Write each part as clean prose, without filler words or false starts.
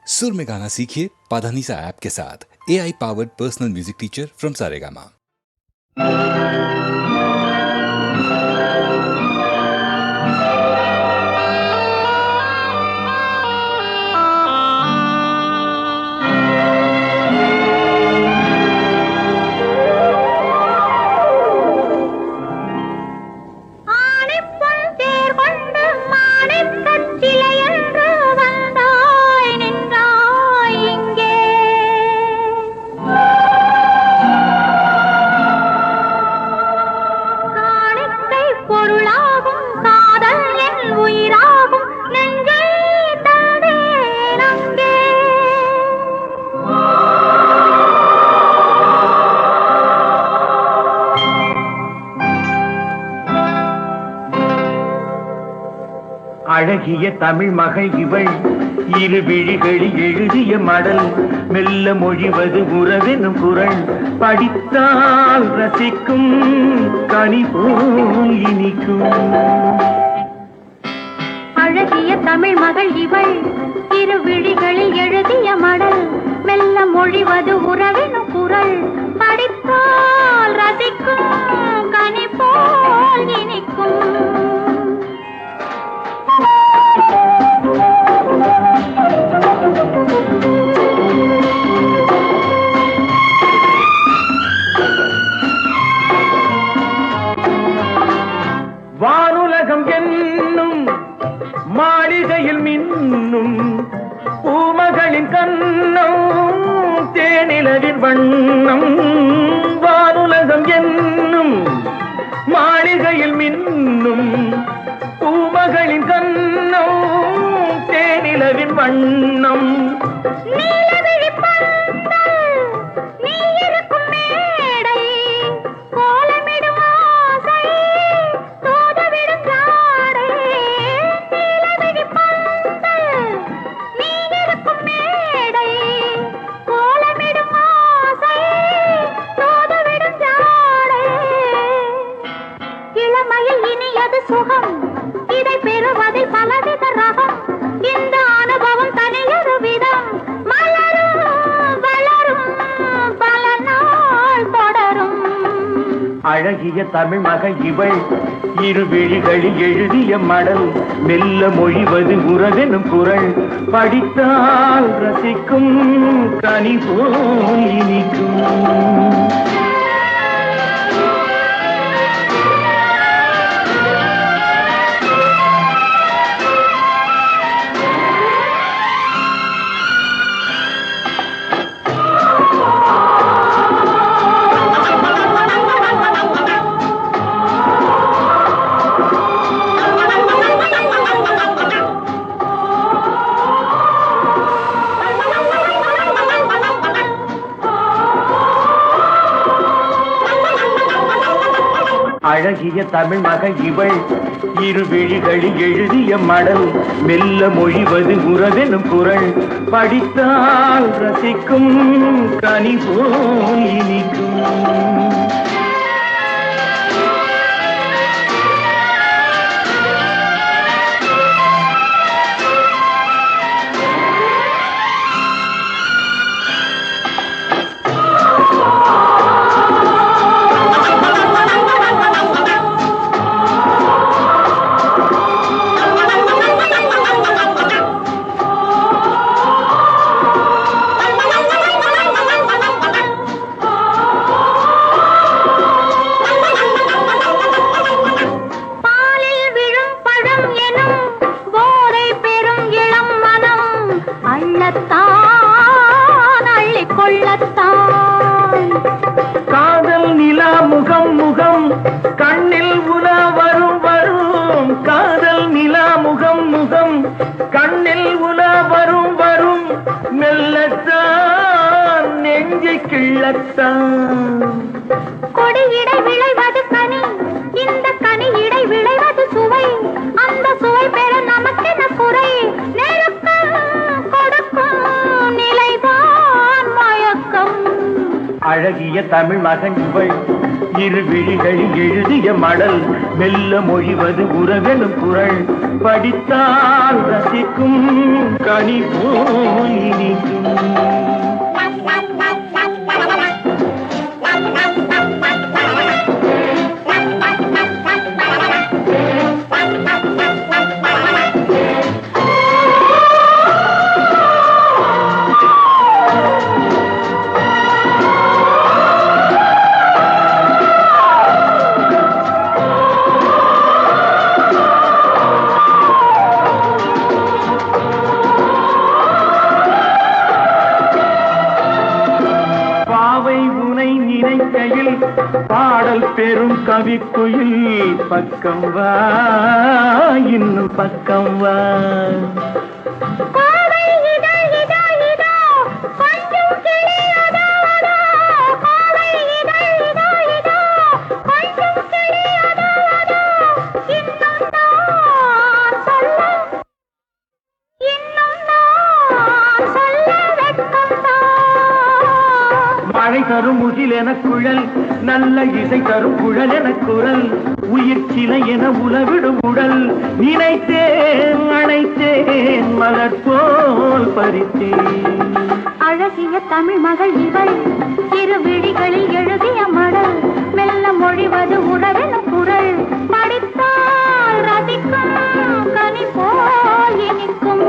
सुर में गाना सीखिए पाधानीसा ऐप के साथ। AI powered personal music teacher from Saregama. அழகிய தமிழ் மகள் இவள் இரு விழிகளில் எழுதிய மடல் மெல்ல மொழிவது உறவெனும் குரல் படித்தால் ரசிக்கும் கனி போல் இனிக்கும். அழகிய தமிழ் மகள் இவள் இரு விழிகளில் எழுதிய மடல் மெல்ல மொழிவது உறவெனும் குரல் படித்தால் ரசிக்கும் கனி போல் இனிக்கும். வானுலகம் என்னும் மாளிகையில் மின்னும் பூமகளின் கண்ணம் தேனிலவின் வண்ணம். வானுலகம் என்னும் மாளிகையில் மின்னும் பூமகளின் கண்ணம் தேனிலவின் வண்ணம். சுகம் இதை பெறுவதில் பலவித ரகம். இந்த அனுபவம் தனியொரு விதம். மலரும் வளரும் பல நாள் தொடரும். அழகிய தமிழ் மகள் இவள் இரு விழிகளில் எழுதிய மடல் மெல்ல மொழிவது உறவெனும் குரல் படித்தால் ரசிக்கும் கனி போல் இனிக்கும். அழகிய தமிழ் மகள் இவள் இரு விழிகளில் எழுதிய மடல் மெல்ல மொழிவது உறவெனும் குரல் படித்தால் ரசிக்கும் கனி போல் இனிக்கும். காதல் நிலா முகம் முகம் கண்ணில் உலா வரும் வரும். காதல் நிலா முகம் முகம் கண்ணில் உலா வரும் வரும். மெல்லத்தான் நெஞ்சை கிள்ளத்தான். கொடியிடை விளைவது கனி, இந்த கனி இடை விளைவது சுவை. அந்த சுவை பெற நமக்கென குறை. கொடுக்கும் நிலைதான் மயக்கம். அழகிய தமிழ் மகன் இவள் இரு விழிகளில் எழுதிய மடல் மெல்ல மொழிவது உறவெனும் குரல் படித்தால் ரசிக்கும் கனி போல் இருக்கையில் பாடல் பெரும் கவிக்குயில் பக்கம் வா இன்னும் பக்கம் வா மழை தரும் முகில் என குழல் நல்ல இசை தரும் குழல் என குரல் உயிர் சிலை என உலவிடும் உடல் நினைத்தேன் அணைத்தேன் மலர் போல் பறித்தேன் அழகிய தமிழ் மகள் இவள் இரு விழிகளில் எழுதிய மடல் மெல்ல மொழிவது உணரெனும் குரல் படித்தால் ரசிக்கும் கனி போல் இனிக்கும்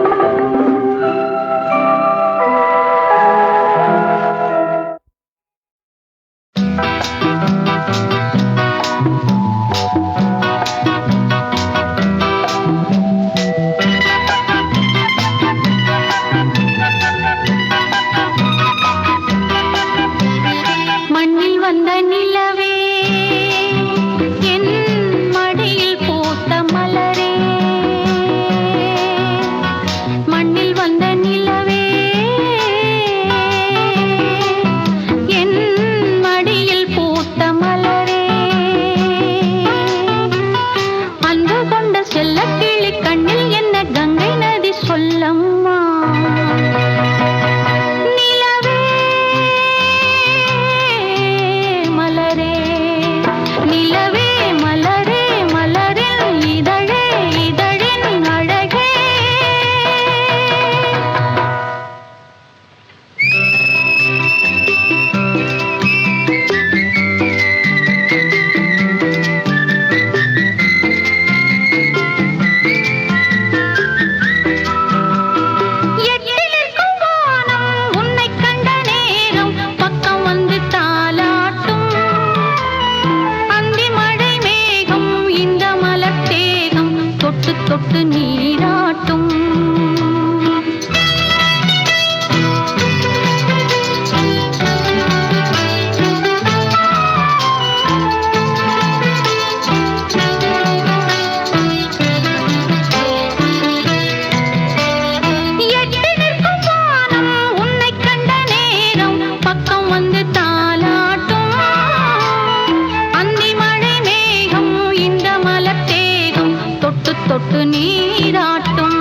தொட்டு நீராட்டும்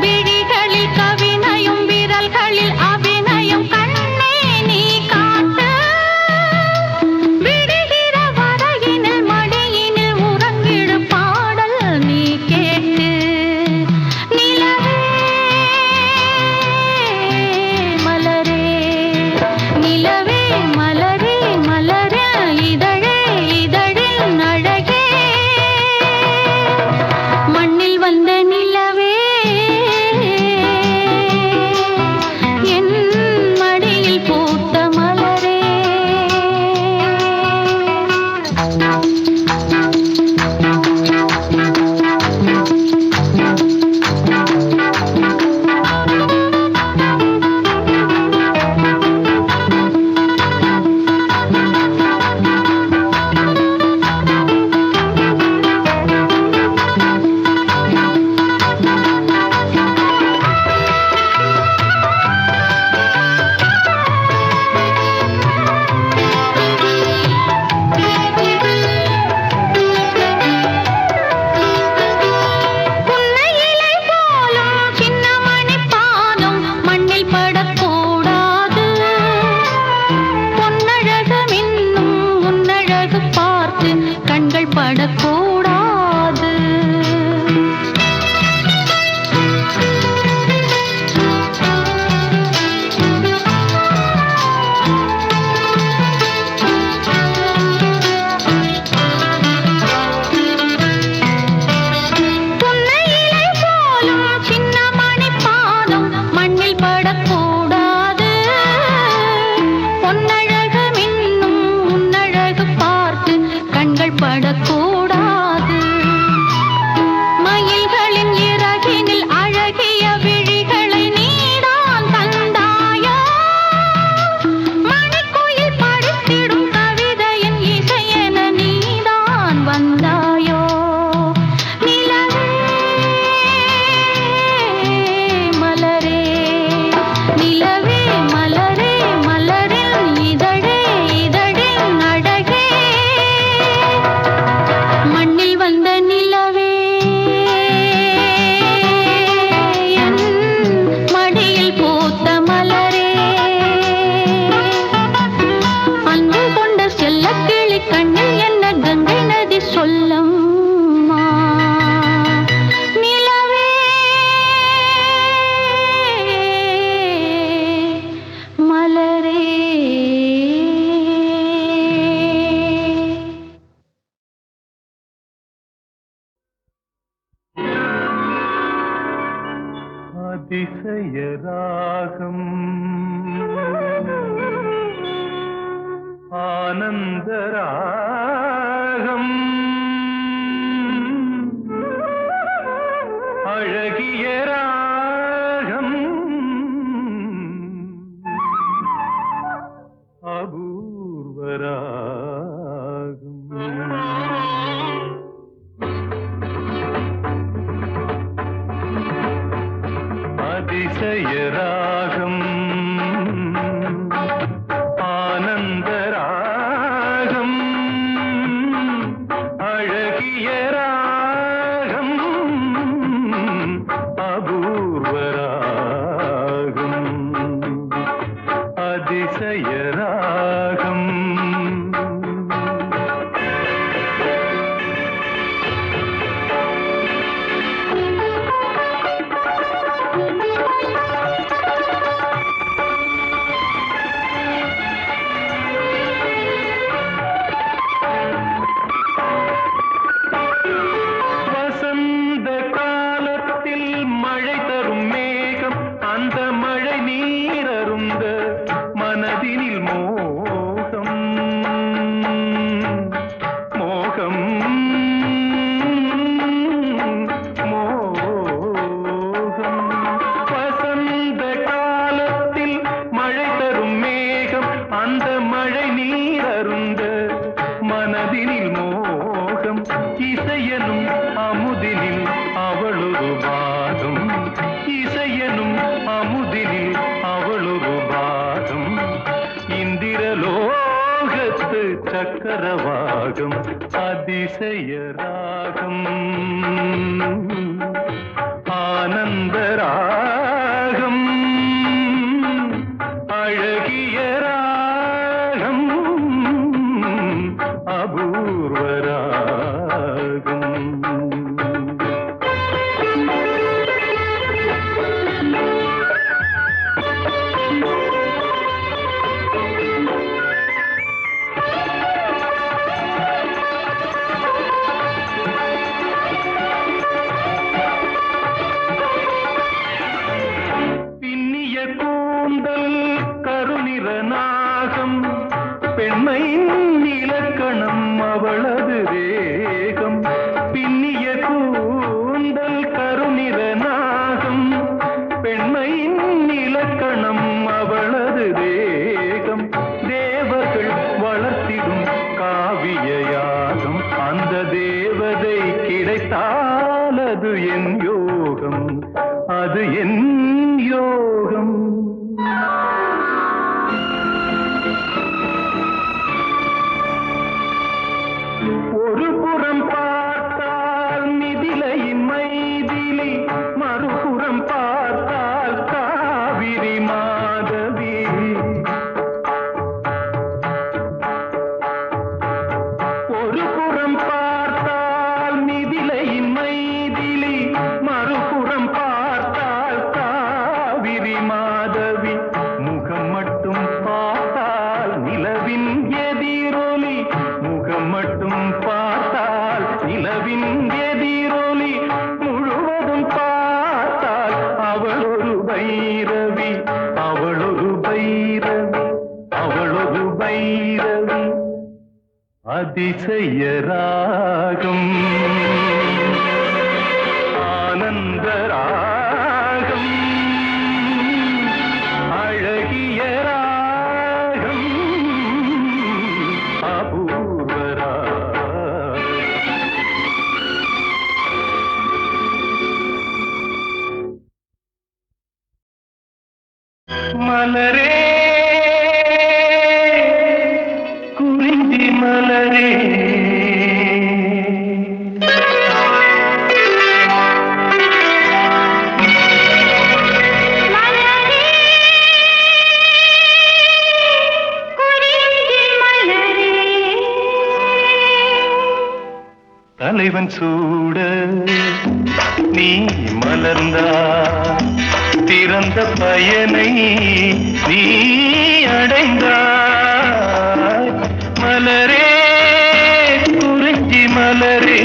விழிகளில் கவினையும் விரல்களில் அபிநயம் கண்ணே நீ காட்டு விடுகிற வரையினில் மடியினில் உறங்கிடு பாடல் நீ கேட்டு நிலவே மலரே நிலவே மலரே மலரே இதழே இதழின் அழகே மண்ணில் வந்த நிலவே என் மடியில் பூத்த மலரே கண்கள் படக்கூடாது புன்னையிலை போலும் சின்ன மணி பாதம் மண்ணில் படக்கூடாது பொன்னழகு மின்னும் உன்னழகு பார்த்து கண்கள் படக்கூடாது அதிசயராகம் ஆனந்தராகம் அழகிய ராகம் அபூர்வராகம் அதிசயராகம் ஆனந்தராகம் அழகிய ராகம் அபூர்வராகம் அதிசயராகம் சக்கரவாகம் அதிசயராகம் ஆனந்தராகம் அழகிய ராகம் அபூர்வராகம் பெண்மையின் இலக்கணம் அவளது வேகம் பின்னிய கூந்தல் கருநிற நாகம் பெண்மையின் இலக்கணம் அவளது வேகம் தேவர்கள் வளர்த்திடும் காவிய யாகம் அந்த தேவதை கிடைத்தால் அது என் யோகம் அது என் யோகம் ஒரு புறம் பார்த்தால் மிதிலையின் மைதிலி மறுபுறம் பார்த்தால் காவிரி மாதவி ஒரு புறம் பார்த்தால் மிதிலையின் மைதிலி மறுபுறம் பார்த்தால் காவிரி மாதவி முகம் மட்டும் பார்த்தால் நிலவின் எதிரொலி முகம் மட்டும் பார்த்தால் நிலவின் எதிரொலி முழுவதும் பார்த்தால் அவளொரு பைரவி அவளொரு பைரவி அவளொரு பைரவி அதிசயராகம் ஆனந்தராகம் அழகிய ராகம் மலரே குறிஞ்சி மலரே தலைவன் சூட நீ மலர்ந்தா திறந்த பயனை நீ அடைந்தாய் மலரே குறிஞ்சி மலரே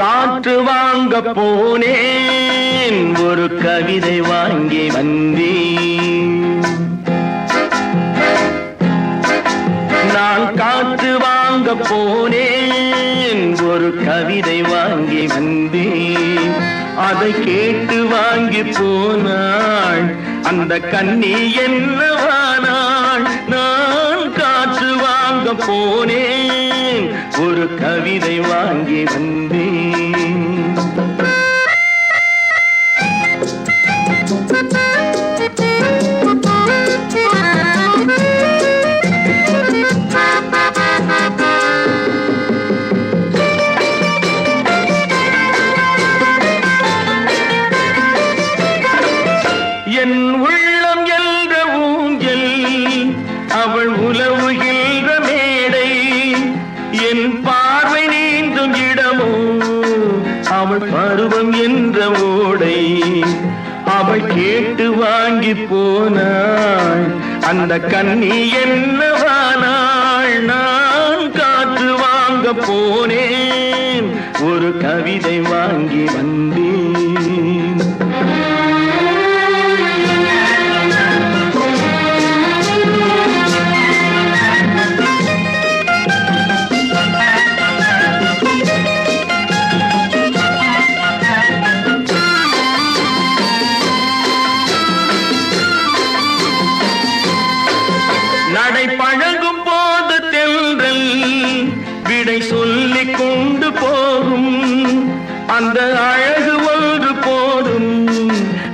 காற்று வாங்க போனேன், ஒரு கவிதை வாங்கி வந்தேன். நான் காற்று வாங்க போனேன், ஒரு கவிதை வாங்கி வந்தேன். அதை கேட்டு வாங்கி போனாள் அந்த கண்ணி என்னவானாள். நான் காற்று வாங்க போனேன், ஒரு கவிதை வாங்கி வந்தேன். என் உள்ளம் என்ற ஊஞ்சல், அவள் உலவுகின்ற மேடை. என் பார்வை நீந்தும் இடமோ, அவள் பருவம் என்ற ஓடை. அவள் கேட்டு வாங்கி போனாள் அந்த கண்ணி என்னவானாள். நான் காற்று வாங்க போனேன், ஒரு கவிதை வாங்கி வந்தேன். நடை பழகும் போது தென்றல் விடை சொல்லிக் கொண்டு போகும். அந்த அழகு ஒன்று போதும்,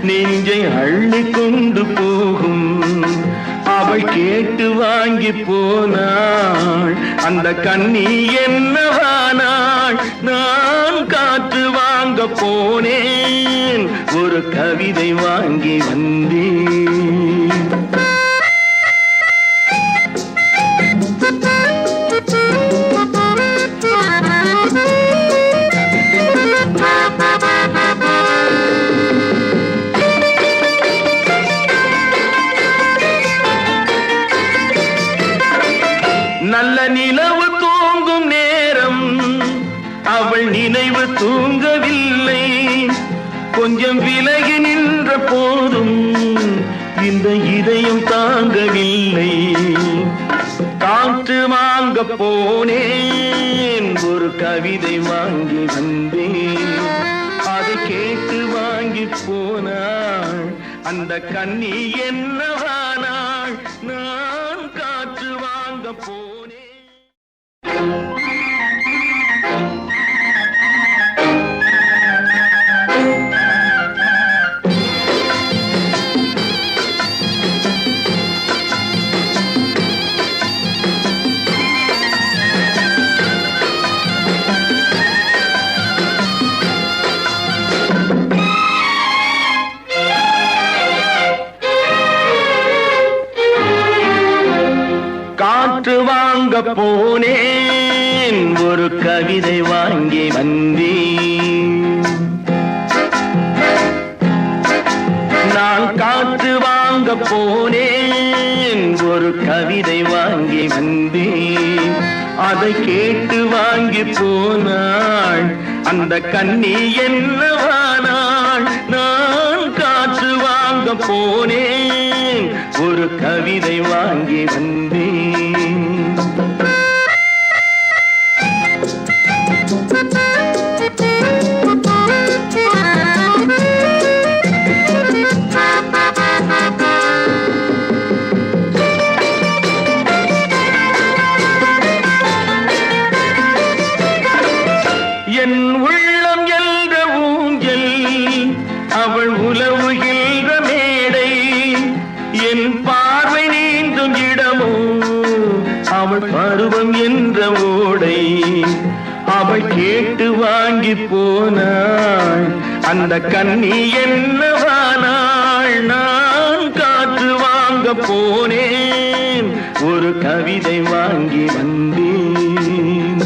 நெஞ்சை அள்ளி கொண்டு போகும். அவள் கேட்டு வாங்கி போனாள் அந்த கண்ணி என்னவானாள். நான் காற்று வாங்க போனேன், ஒரு கவிதை வாங்கி வந்தேன். நல்ல நிலவு தூங்கும் நேரம், அவள் நினைவு தூங்கவில்லை. கொஞ்சம் விலகி நின்ற போதும் இந்த இதயம் தாங்கவில்லை. காற்று வாங்க போனேன், ஒரு கவிதை வாங்கி வந்தேன். அதை கேட்டு வாங்கி போனாள் அந்த கண்ணி என்னவானாள். நான் காற்று வாங்க போனேன். காற்று வாங்க போனேன், ஒரு கவிதை வாங்கி வந்தேன். நான் காற்று வாங்க போனேன், ஒரு கவிதை வாங்கி வந்தேன். அதை கேட்டு வாங்கி போனாள் அந்த கண்ணி என்னவானாள். நான் காற்று வாங்க போனேன், ஒரு கவிதை வாங்கி வந்தேன். என் உள்ளம் என்ற ஊஞ்சல், அவள் உலவுகின்ற மேடை. என் பார்வை நீந்தும் இடமோ, அவள் பருவம் என்ற ஓடை. அவள் கேட்டு வாங்கி போனாள் அந்த கன்னி என்னவானாள் நான் காற்று வாங்க போனேன் ஒரு கவிதை வாங்கி வந்தேன்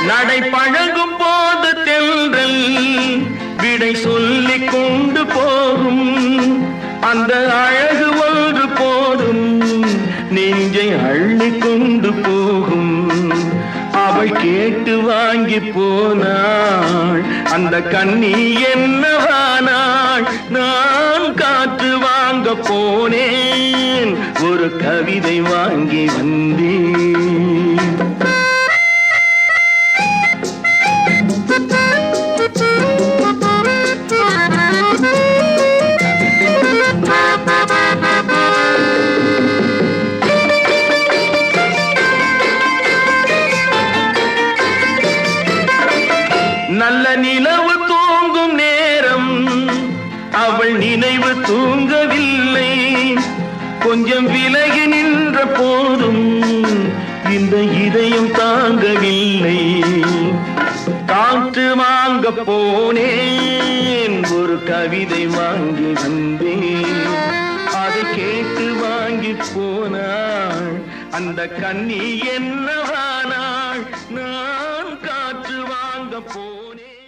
நடை பழகும் போது தென்றல் விடை சொல்லிக் கொண்டு போகும் அந்த அழகு ஒன்று போதும் நெஞ்சை அள்ளி கொண்டு போகும் அவள் கேட்டு வாங்கி போனாள் அந்த கன்னி என்னவானாள் நான் காற்று வாங்க போனேன் ஒரு கவிதை வாங்கி வந்தேன் நல்ல நிலவு தூங்கும் நேரம் அவள் நினைவு தூங்கவில்லை கொஞ்சம் விலகி நின்ற போதும் இந்த இதயம் தாங்கவில்லை காற்று வாங்க போனேன் ஒரு கவிதை வாங்கி வந்தேன் அதை கேட்டு வாங்கி போனாள் அந்த கன்னி என்னவானாள் நான் காற்று வாங்க போனேன்